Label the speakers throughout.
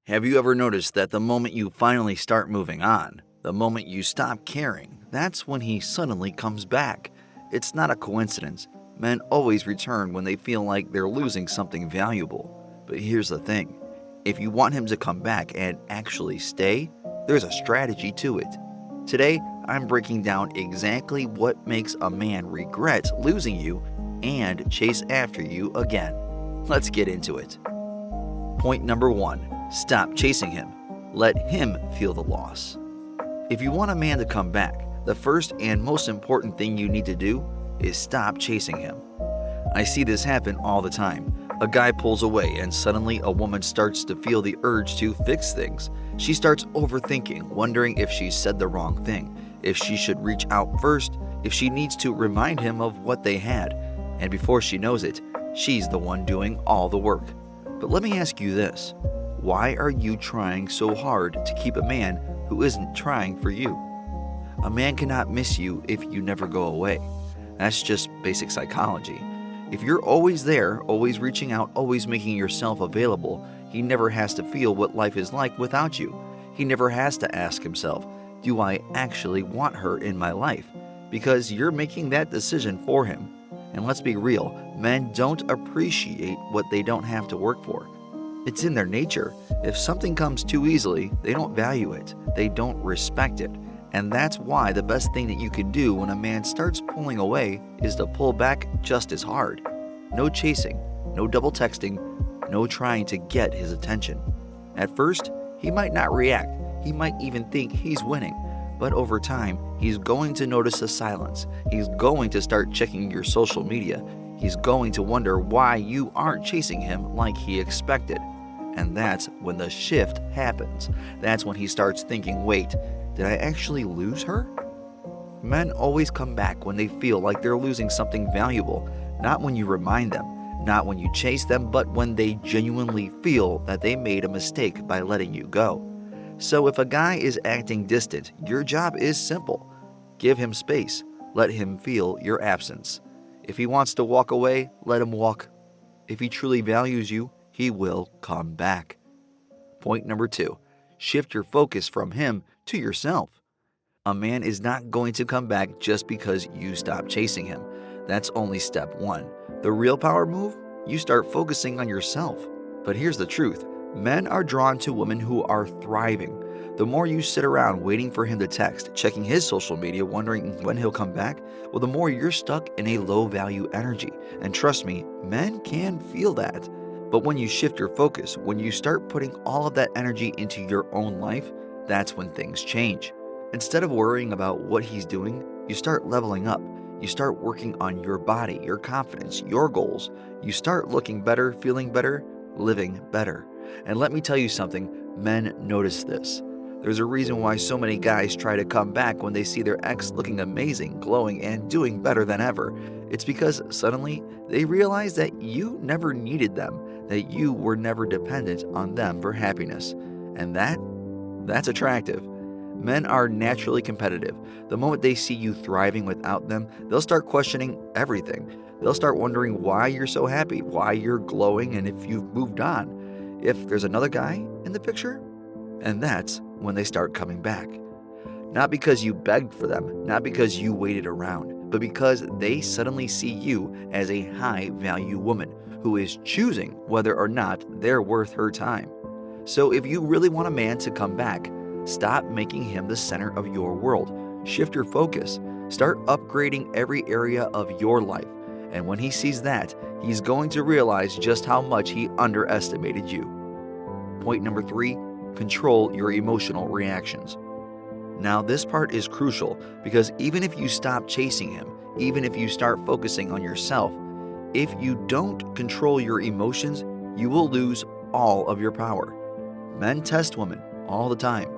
Speaker 1: Have you ever noticed that the moment you finally start moving on, the moment you stop caring, that's when he suddenly comes back? It's not a coincidence. Men always return when they feel like they're losing something valuable. But here's the thing. If you want him to come back and actually stay, there's a strategy to it. Today, I'm breaking down exactly what makes a man regret losing you and chase after you again. Let's get into it. Point number 1. Stop chasing him. Let him feel the loss. If you want a man to come back, the first and most important thing you need to do is stop chasing him. I see this happen all the time. A guy pulls away and suddenly a woman starts to feel the urge to fix things. She starts overthinking, wondering if she said the wrong thing, if she should reach out first, if she needs to remind him of what they had. And before she knows it, she's the one doing all the work. But let me ask you this. Why are you trying so hard to keep a man who isn't trying for you? A man cannot miss you if you never go away. That's just basic psychology. If you're always there, always reaching out, always making yourself available, he never has to feel what life is like without you. He never has to ask himself, do I actually want her in my life? Because you're making that decision for him. And let's be real, men don't appreciate what they don't have to work for. It's in their nature. If something comes too easily, they don't value it. They don't respect it. And that's why the best thing that you can do when a man starts pulling away is to pull back just as hard. No chasing, no double texting, no trying to get his attention. At first, he might not react. He might even think he's winning. But over time, he's going to notice the silence. He's going to start checking your social media. He's going to wonder why you aren't chasing him like he expected. And that's when the shift happens. That's when he starts thinking, wait, did I actually lose her? Men always come back when they feel like they're losing something valuable, not when you remind them, not when you chase them, but when they genuinely feel that they made a mistake by letting you go. So if a guy is acting distant, your job is simple. Give him space. Let him feel your absence. If he wants to walk away, let him walk. If he truly values you, he will come back. Point number 2. Shift your focus from him to yourself. A man is not going to come back just because you stop chasing him. That's only step 1. The real power move? You start focusing on yourself. But here's the truth. Men are drawn to women who are thriving. The more you sit around waiting for him to text, checking his social media, wondering when he'll come back, well, the more you're stuck in a low-value energy. And trust me, men can feel that. But when you shift your focus, when you start putting all of that energy into your own life, that's when things change. Instead of worrying about what he's doing, you start leveling up. You start working on your body, your confidence, your goals. You start looking better, feeling better, living better. And let me tell you something, men notice this. There's a reason why so many guys try to come back when they see their ex looking amazing, glowing, and doing better than ever. It's because suddenly they realize that you never needed them, that you were never dependent on them for happiness. And that's attractive. Men are naturally competitive. The moment they see you thriving without them, they'll start questioning everything. They'll start wondering why you're so happy, why you're glowing, and if you've moved on. If there's another guy in the picture, and that's when they start coming back. Not because you begged for them, not because you waited around, but because they suddenly see you as a high-value woman who is choosing whether or not they're worth her time. So if you really want a man to come back, stop making him the center of your world. Shift your focus. Start upgrading every area of your life. And when he sees that, he's going to realize just how much he underestimated you. Point number 3, control your emotional reactions. Now, this part is crucial because even if you stop chasing him, even if you start focusing on yourself, if you don't control your emotions, you will lose all of your power. Men test women all the time.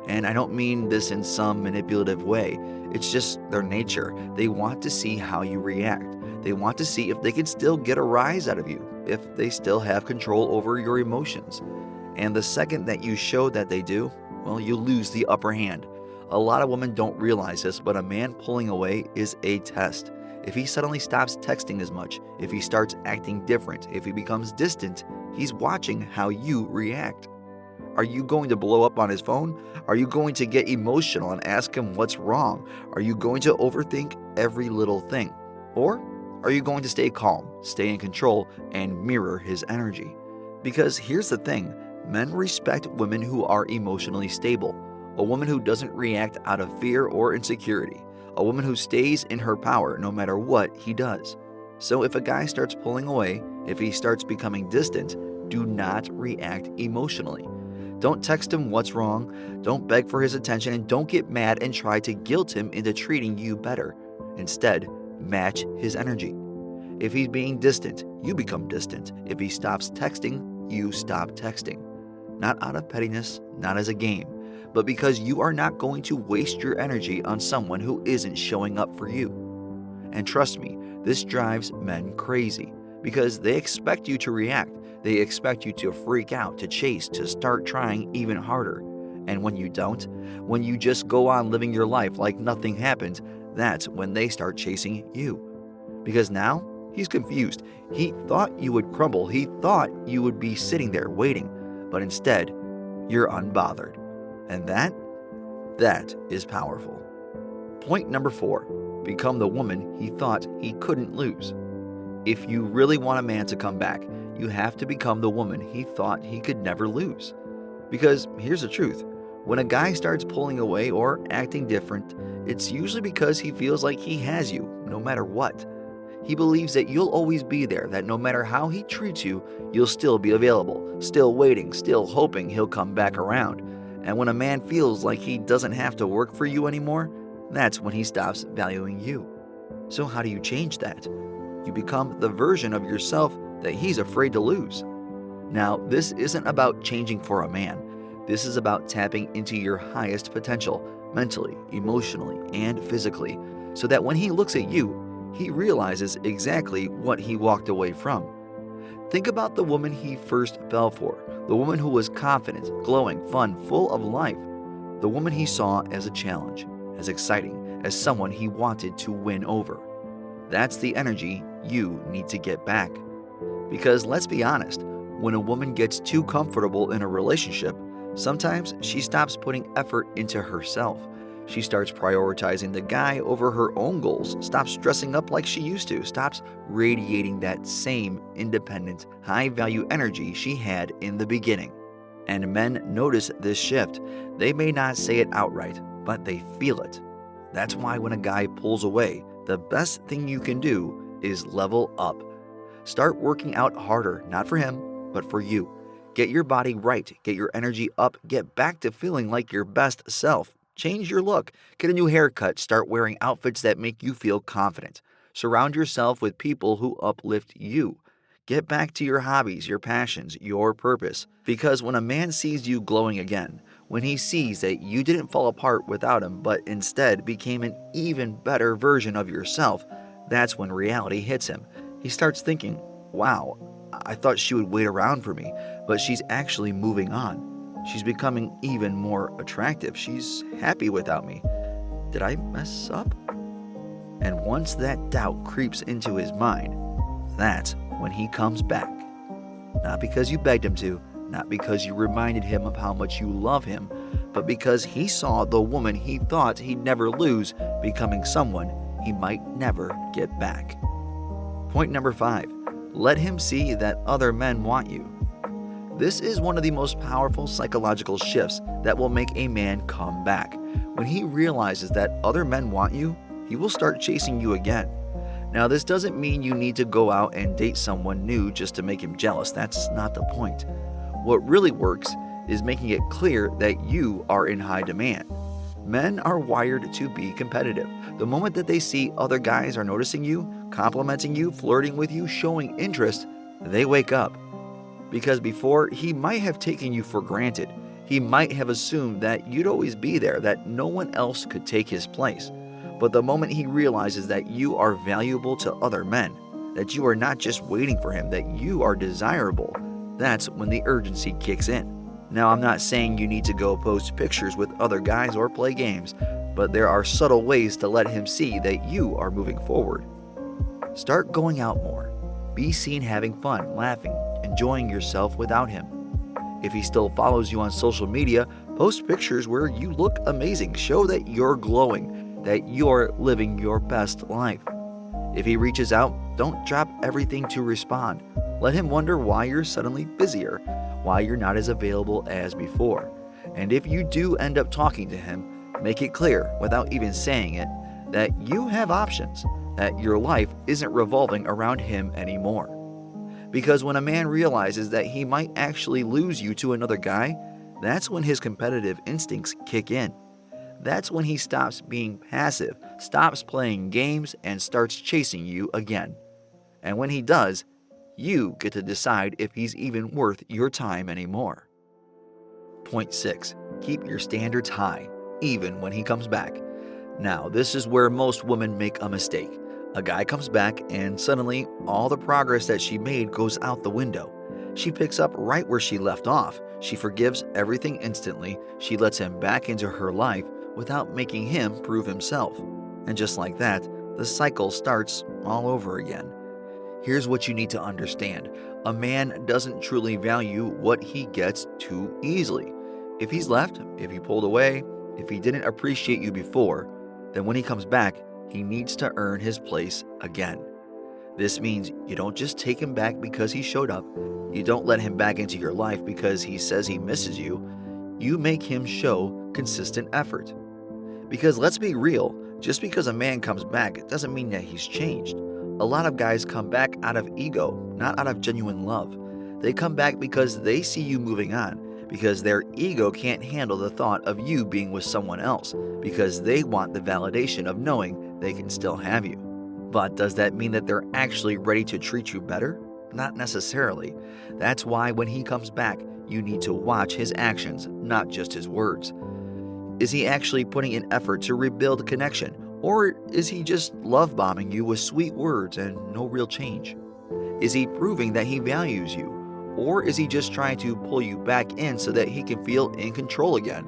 Speaker 1: And I don't mean this in some manipulative way. It's just their nature. They want to see how you react. They want to see if they can still get a rise out of you, if they still have control over your emotions. And the second that you show that they do, well, you lose the upper hand. A lot of women don't realize this, but a man pulling away is a test. If he suddenly stops texting as much, if he starts acting different, if he becomes distant, he's watching how you react. Are you going to blow up on his phone? Are you going to get emotional and ask him what's wrong? Are you going to overthink every little thing? Or are you going to stay calm, stay in control, and mirror his energy? Because here's the thing, men respect women who are emotionally stable, a woman who doesn't react out of fear or insecurity, a woman who stays in her power no matter what he does. So if a guy starts pulling away, if he starts becoming distant, do not react emotionally. Don't text him what's wrong, don't beg for his attention, and don't get mad and try to guilt him into treating you better. Instead, match his energy. If he's being distant, you become distant. If he stops texting, you stop texting. Not out of pettiness, not as a game, but because you are not going to waste your energy on someone who isn't showing up for you. And trust me, this drives men crazy because they expect you to react. They expect you to freak out, to chase, to start trying even harder. And when you don't, when you just go on living your life like nothing happened, that's when they start chasing you. Because now, he's confused. He thought you would crumble. He thought you would be sitting there waiting. But instead, you're unbothered. And that is powerful. Point number 4, become the woman he thought he couldn't lose. If you really want a man to come back, you have to become the woman he thought he could never lose. Because here's the truth, when a guy starts pulling away or acting different, it's usually because he feels like he has you, no matter what. He believes that you'll always be there, that no matter how he treats you, you'll still be available, still waiting, still hoping he'll come back around. And when a man feels like he doesn't have to work for you anymore, that's when he stops valuing you. So how do you change that? You become the version of yourself that he's afraid to lose. Now, this isn't about changing for a man. This is about tapping into your highest potential, mentally, emotionally, and physically, so that when he looks at you, he realizes exactly what he walked away from. Think about the woman he first fell for, the woman who was confident, glowing, fun, full of life, the woman he saw as a challenge, as exciting, as someone he wanted to win over. That's the energy you need to get back. Because let's be honest, when a woman gets too comfortable in a relationship, sometimes she stops putting effort into herself. She starts prioritizing the guy over her own goals, stops dressing up like she used to, stops radiating that same independent, high-value energy she had in the beginning. And men notice this shift. They may not say it outright, but they feel it. That's why when a guy pulls away, the best thing you can do is level up. Start working out harder, not for him, but for you. Get your body right, get your energy up, get back to feeling like your best self. Change your look, get a new haircut, start wearing outfits that make you feel confident. Surround yourself with people who uplift you. Get back to your hobbies, your passions, your purpose. Because when a man sees you glowing again, when he sees that you didn't fall apart without him, but instead became an even better version of yourself, that's when reality hits him. He starts thinking, wow, I thought she would wait around for me, but she's actually moving on. She's becoming even more attractive. She's happy without me. Did I mess up? And once that doubt creeps into his mind, that's when he comes back. Not because you begged him to, not because you reminded him of how much you love him, but because he saw the woman he thought he'd never lose becoming someone he might never get back. Point number 5, let him see that other men want you. This is one of the most powerful psychological shifts that will make a man come back. When he realizes that other men want you, he will start chasing you again. Now, this doesn't mean you need to go out and date someone new just to make him jealous. That's not the point. What really works is making it clear that you are in high demand. Men are wired to be competitive. The moment that they see other guys are noticing you, complimenting you, flirting with you, showing interest, they wake up. Because before, he might have taken you for granted. He might have assumed that you'd always be there, that no one else could take his place. But the moment he realizes that you are valuable to other men, that you are not just waiting for him, that you are desirable, that's when the urgency kicks in. Now, I'm not saying you need to go post pictures with other guys or play games, but there are subtle ways to let him see that you are moving forward. Start going out more. Be seen having fun, laughing, enjoying yourself without him. If he still follows you on social media, post pictures where you look amazing. Show that you're glowing, that you're living your best life. If he reaches out, don't drop everything to respond. Let him wonder why you're suddenly busier, why you're not as available as before. And if you do end up talking to him, make it clear, without even saying it, that you have options, that your life isn't revolving around him anymore. Because when a man realizes that he might actually lose you to another guy, that's when his competitive instincts kick in. That's when he stops being passive, stops playing games, and starts chasing you again. And when he does, you get to decide if he's even worth your time anymore. Point 6. Keep your standards high, even when he comes back. Now, this is where most women make a mistake. A guy comes back, and suddenly, all the progress that she made goes out the window. She picks up right where she left off. She forgives everything instantly. She lets him back into her life without making him prove himself. And just like that, the cycle starts all over again. Here's what you need to understand. A man doesn't truly value what he gets too easily. If he's left, if he pulled away, if he didn't appreciate you before, then when he comes back, he needs to earn his place again. This means you don't just take him back because he showed up. You don't let him back into your life because he says he misses you. You make him show consistent effort. Because let's be real, just because a man comes back, it doesn't mean that he's changed. A lot of guys come back out of ego, not out of genuine love. They come back because they see you moving on, because their ego can't handle the thought of you being with someone else, because they want the validation of knowing they can still have you. But does that mean that they're actually ready to treat you better? Not necessarily. That's why when he comes back, you need to watch his actions, not just his words. Is he actually putting in effort to rebuild connection? Or is he just love bombing you with sweet words and no real change? Is he proving that he values you? Or is he just trying to pull you back in so that he can feel in control again?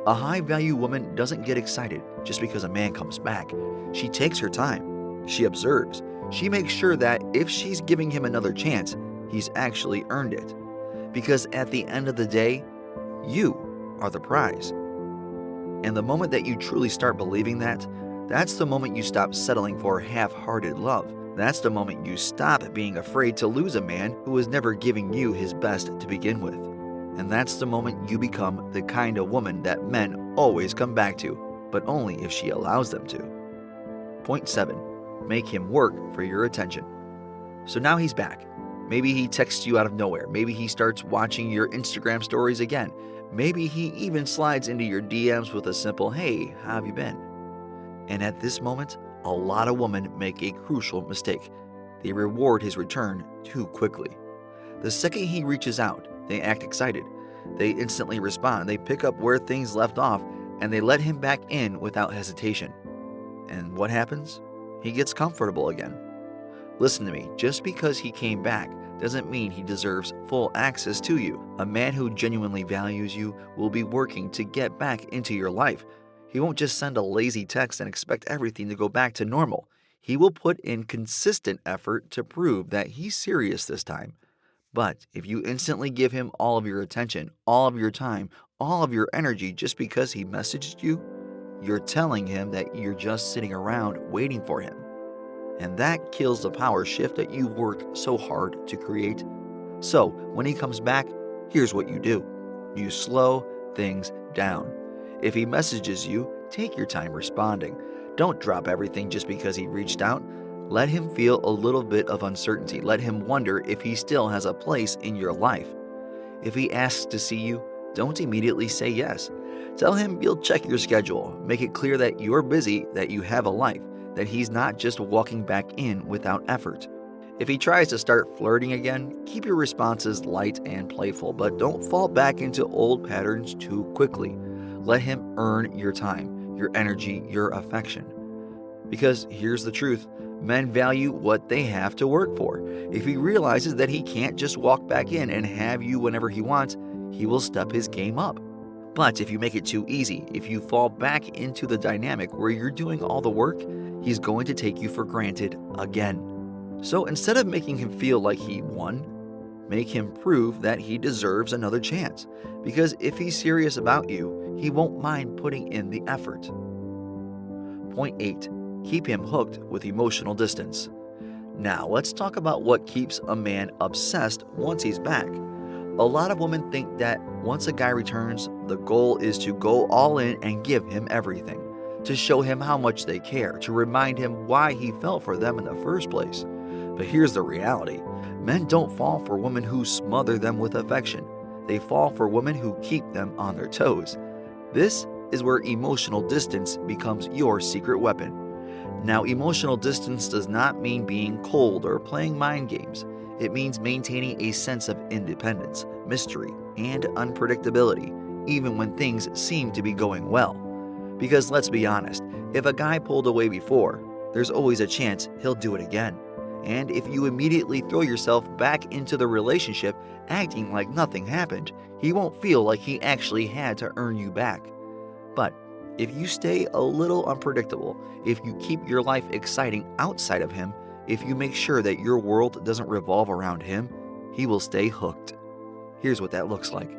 Speaker 1: A high-value woman doesn't get excited just because a man comes back. She takes her time. She observes. She makes sure that if she's giving him another chance, he's actually earned it. Because at the end of the day, you are the prize. And the moment that you truly start believing that, that's the moment you stop settling for half-hearted love. That's the moment you stop being afraid to lose a man who is never giving you his best to begin with. And that's the moment you become the kind of woman that men always come back to, but only if she allows them to. Point 7. Make him work for your attention. So now he's back. Maybe he texts you out of nowhere. Maybe he starts watching your Instagram stories again. Maybe he even slides into your DMs with a simple, "Hey, how have you been?" And at this moment, a lot of women make a crucial mistake. They reward his return too quickly. The second he reaches out, they act excited. They instantly respond. They pick up where things left off, and they let him back in without hesitation. And what happens? He gets comfortable again. Listen to me, just because he came back doesn't mean he deserves full access to you. A man who genuinely values you will be working to get back into your life. He won't just send a lazy text and expect everything to go back to normal. He will put in consistent effort to prove that he's serious this time. But if you instantly give him all of your attention, all of your time, all of your energy just because he messaged you, you're telling him that you're just sitting around waiting for him. And that kills the power shift that you've worked so hard to create. So, when he comes back, here's what you do. You slow things down. If he messages you, take your time responding. Don't drop everything just because he reached out. Let him feel a little bit of uncertainty. Let him wonder if he still has a place in your life. If he asks to see you, don't immediately say yes. Tell him you'll check your schedule. Make it clear that you're busy, that you have a life, that he's not just walking back in without effort. If he tries to start flirting again, keep your responses light and playful, but don't fall back into old patterns too quickly. Let him earn your time, your energy, your affection. Because here's the truth, men value what they have to work for. If he realizes that he can't just walk back in and have you whenever he wants, he will step his game up. But if you make it too easy, if you fall back into the dynamic where you're doing all the work, he's going to take you for granted again. So instead of making him feel like he won, Make him prove that he deserves another chance, because if he's serious about you, he won't mind putting in the effort. Point 8. Keep him hooked with emotional distance. Now, let's talk about what keeps a man obsessed once he's back. A lot of women think that once a guy returns, the goal is to go all in and give him everything, to show him how much they care, to remind him why he fell for them in the first place. But here's the reality: men don't fall for women who smother them with affection. They fall for women who keep them on their toes. This is where emotional distance becomes your secret weapon. Now, emotional distance does not mean being cold or playing mind games. It means maintaining a sense of independence, mystery, and unpredictability, even when things seem to be going well. Because let's be honest, if a guy pulled away before, there's always a chance he'll do it again. And if you immediately throw yourself back into the relationship acting like nothing happened, he won't feel like he actually had to earn you back. But if you stay a little unpredictable, if you keep your life exciting outside of him, if you make sure that your world doesn't revolve around him, he will stay hooked. Here's what that looks like.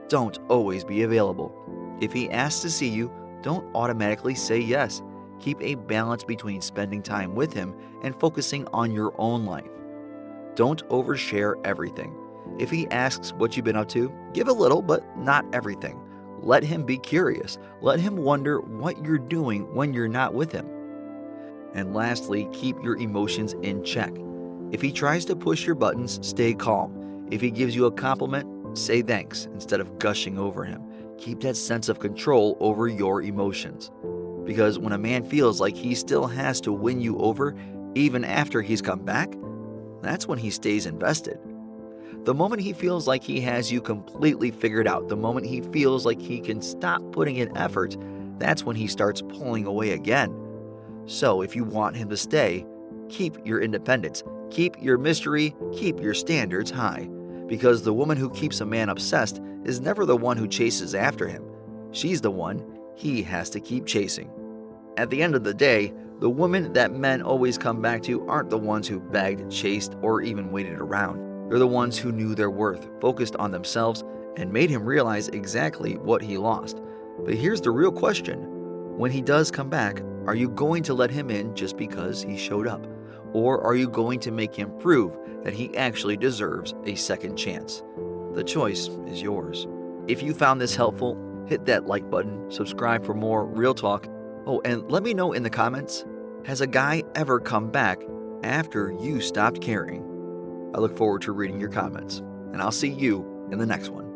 Speaker 1: Don't always be available. If he asks to see you, don't automatically say yes. Keep a balance between spending time with him and focusing on your own life. Don't overshare everything. If he asks what you've been up to, give a little, but not everything. Let him be curious. Let him wonder what you're doing when you're not with him. And lastly, keep your emotions in check. If he tries to push your buttons, stay calm. If he gives you a compliment, say thanks instead of gushing over him. Keep that sense of control over your emotions. Because when a man feels like he still has to win you over, even after he's come back, that's when he stays invested. The moment he feels like he has you completely figured out, the moment he feels like he can stop putting in effort, that's when he starts pulling away again. So if you want him to stay, keep your independence, keep your mystery, keep your standards high. Because the woman who keeps a man obsessed is never the one who chases after him. She's the one he has to keep chasing. At the end of the day, the women that men always come back to aren't the ones who begged, chased, or even waited around. They're the ones who knew their worth, focused on themselves, and made him realize exactly what he lost. But here's the real question. When he does come back, are you going to let him in just because he showed up? Or are you going to make him prove that he actually deserves a second chance? The choice is yours. If you found this helpful, hit that like button, subscribe for more real talk. Oh, and let me know in the comments, has a guy ever come back after you stopped caring? I look forward to reading your comments, and I'll see you in the next one.